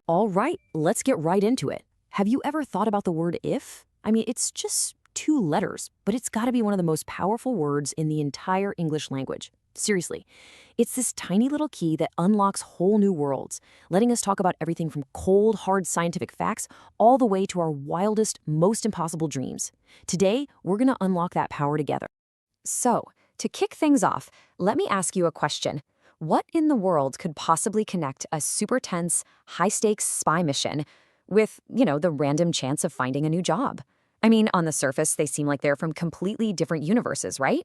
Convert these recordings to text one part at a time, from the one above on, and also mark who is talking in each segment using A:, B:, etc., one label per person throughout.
A: All right, let's get right into it. Have you ever thought about the word if? I mean, it's just two letters, but it's got to be one of the most powerful words in the entire English language. Seriously, it's this tiny little key that unlocks whole new worlds, letting us talk about everything from cold, hard scientific facts all the way to our wildest, most impossible dreams. Today, we're going to unlock that power together. So, to kick things off, let me ask you a question. What in the world could possibly connect a super tense, high-stakes spy mission with, the random chance of finding a new job? I mean, on the surface, they seem like they're from completely different universes, right?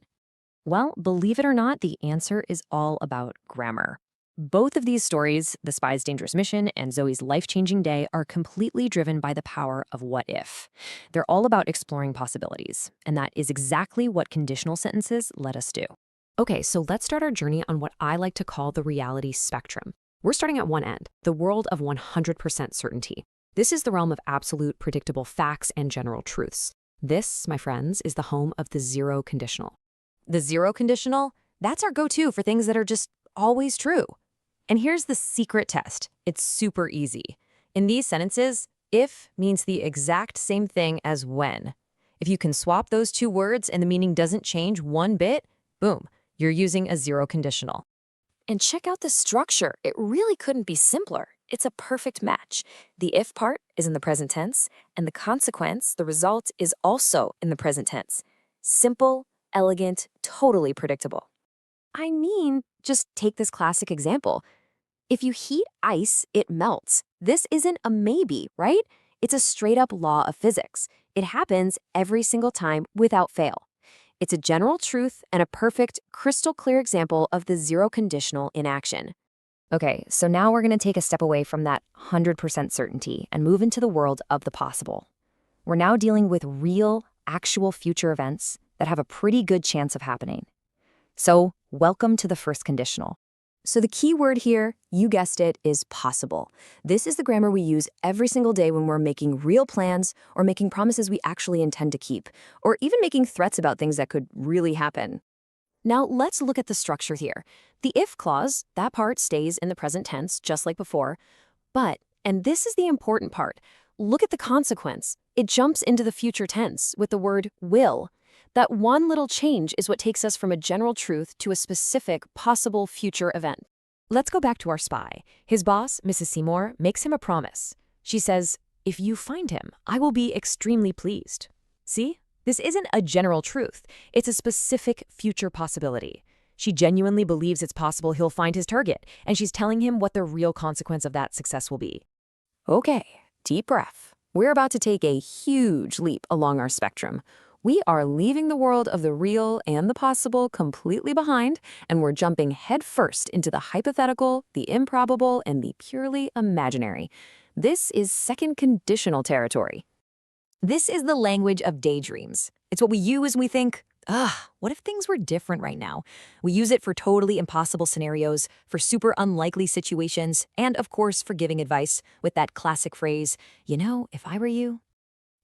A: Well, believe it or not, the answer is all about grammar. Both of these stories, The Spy's Dangerous Mission and Zoe's Life-Changing Day, are completely driven by the power of what if. They're all about exploring possibilities, and that is exactly what conditional sentences let us do. Okay, so let's start our journey on what I like to call the reality spectrum. We're starting at one end, the world of 100% certainty. This is the realm of absolute, predictable facts and general truths. This, my friends, is the home of the zero conditional. The zero conditional, that's our go-to for things that are just always true. And here's the secret test. It's super easy. In these sentences, if means the exact same thing as when. If you can swap those two words and the meaning doesn't change one bit, boom, you're using a zero conditional. And check out the structure. It really couldn't be simpler. It's a perfect match. The if part is in the present tense, and the consequence, the result, is also in the present tense. Simple, elegant, totally predictable. I mean, just take this classic example. If you heat ice, it melts. This isn't a maybe, right? It's a straight-up law of physics. It happens every single time without fail. It's a general truth and a perfect, crystal-clear example of the zero conditional in action. Okay, so now we're going to take a step away from that 100% certainty and move into the world of the possible. We're now dealing with real, actual future events that have a pretty good chance of happening. So, welcome to the first conditional. So the key word here, you guessed it, is possible. This is the grammar we use every single day when we're making real plans or making promises we actually intend to keep, or even making threats about things that could really happen. Now, let's look at the structure here. The if clause, that part stays in the present tense, just like before. But, and this is the important part, look at the consequence. It jumps into the future tense with the word will. That one little change is what takes us from a general truth to a specific, possible future event. Let's go back to our spy. His boss, Mrs. Seymour, makes him a promise. She says, "If you find him, I will be extremely pleased." See? This isn't a general truth. It's a specific future possibility. She genuinely believes it's possible he'll find his target, and she's telling him what the real consequence of that success will be. Okay, deep breath. We're about to take a huge leap along our spectrum. We are leaving the world of the real and the possible completely behind, and we're jumping headfirst into the hypothetical, the improbable, and the purely imaginary. This is second conditional territory. This is the language of daydreams. It's what we use when we think, what if things were different right now? We use it for totally impossible scenarios, for super unlikely situations, and of course for giving advice with that classic phrase, if I were you.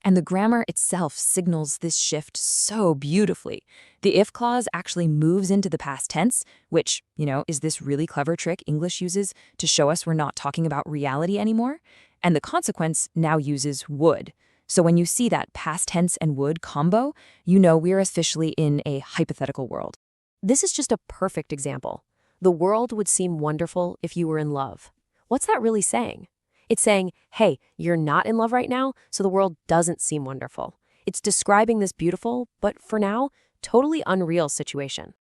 A: And the grammar itself signals this shift so beautifully. The if clause actually moves into the past tense, which, is this really clever trick English uses to show us we're not talking about reality anymore. And the consequence now uses would. So when you see that past tense and would combo, we're officially in a hypothetical world. This is just a perfect example. The world would seem wonderful if you were in love. What's that really saying? It's saying, hey, you're not in love right now, so the world doesn't seem wonderful. It's describing this beautiful, but for now, totally unreal situation.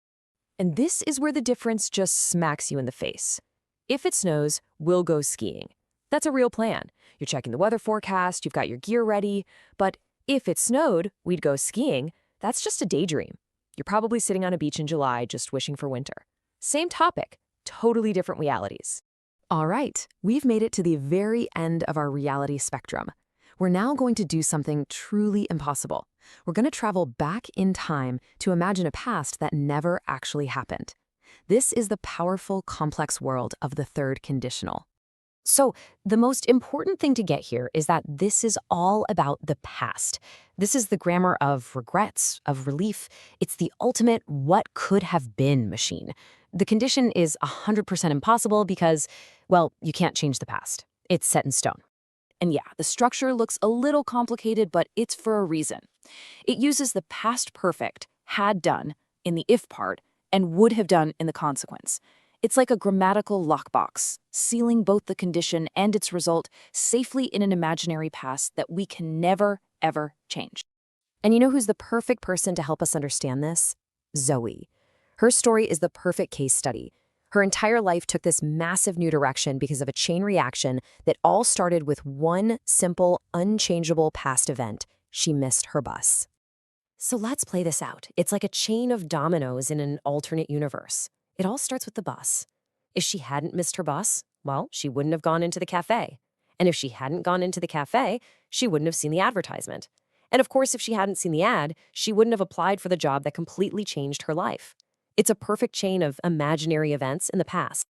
A: And this is where the difference just smacks you in the face. If it snows, we'll go skiing. That's a real plan. You're checking the weather forecast, you've got your gear ready. But if it snowed, we'd go skiing. That's just a daydream. You're probably sitting on a beach in July just wishing for winter. Same topic, totally different realities. All right, we've made it to the very end of our reality spectrum. We're now going to do something truly impossible. We're going to travel back in time to imagine a past that never actually happened. This is the powerful, complex world of the third conditional. So the most important thing to get here is that this is all about the past. This is the grammar of regrets, of relief. It's the ultimate what could have been machine. The condition is 100% impossible because, well, you can't change the past. It's set in stone.
B: And yeah, the structure looks a little complicated, but it's for a reason. It uses the past perfect, had done, in the if part, and would have done in the consequence. It's like a grammatical lockbox, sealing both the condition and its result safely in an imaginary past that we can never, ever change.
A: And you know who's the perfect person to help us understand this? Zoe. Her story is the perfect case study. Her entire life took this massive new direction because of a chain reaction that all started with one simple, unchangeable past event. She missed her bus. So let's play this out. It's like a chain of dominoes in an alternate universe. It all starts with the bus. If she hadn't missed her bus, well, she wouldn't have gone into the cafe. And if she hadn't gone into the cafe, she wouldn't have seen the advertisement. And of course, if she hadn't seen the ad, she wouldn't have applied for the job that completely changed her life. It's a perfect chain of imaginary events in the past.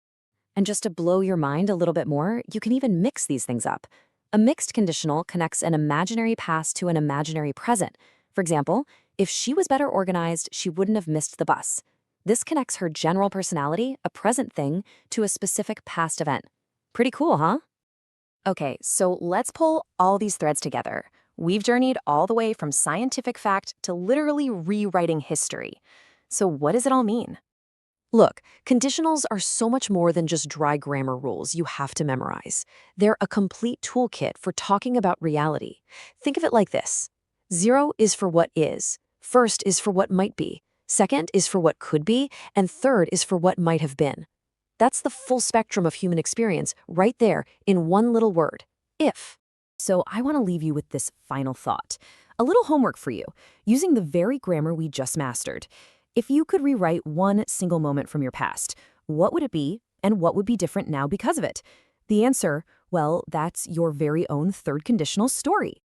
A: And just to blow your mind a little bit more, you can even mix these things up. A mixed conditional connects an imaginary past to an imaginary present. For example, if she was better organized, she wouldn't have missed the bus. This connects her general personality, a present thing, to a specific past event. Pretty cool, huh? Okay, so let's pull all these threads together. We've journeyed all the way from scientific fact to literally rewriting history. So what does it all mean? Look, conditionals are so much more than just dry grammar rules you have to memorize. They're a complete toolkit for talking about reality. Think of it like this. 0 is for what is. First is for what might be. Second is for what could be. And third is for what might have been. That's the full spectrum of human experience right there in one little word, if. So I want to leave you with this final thought. A little homework for you, using the very grammar we just mastered. If you could rewrite one single moment from your past, what would it be and what would be different now because of it? The answer, well, that's your very own third conditional story.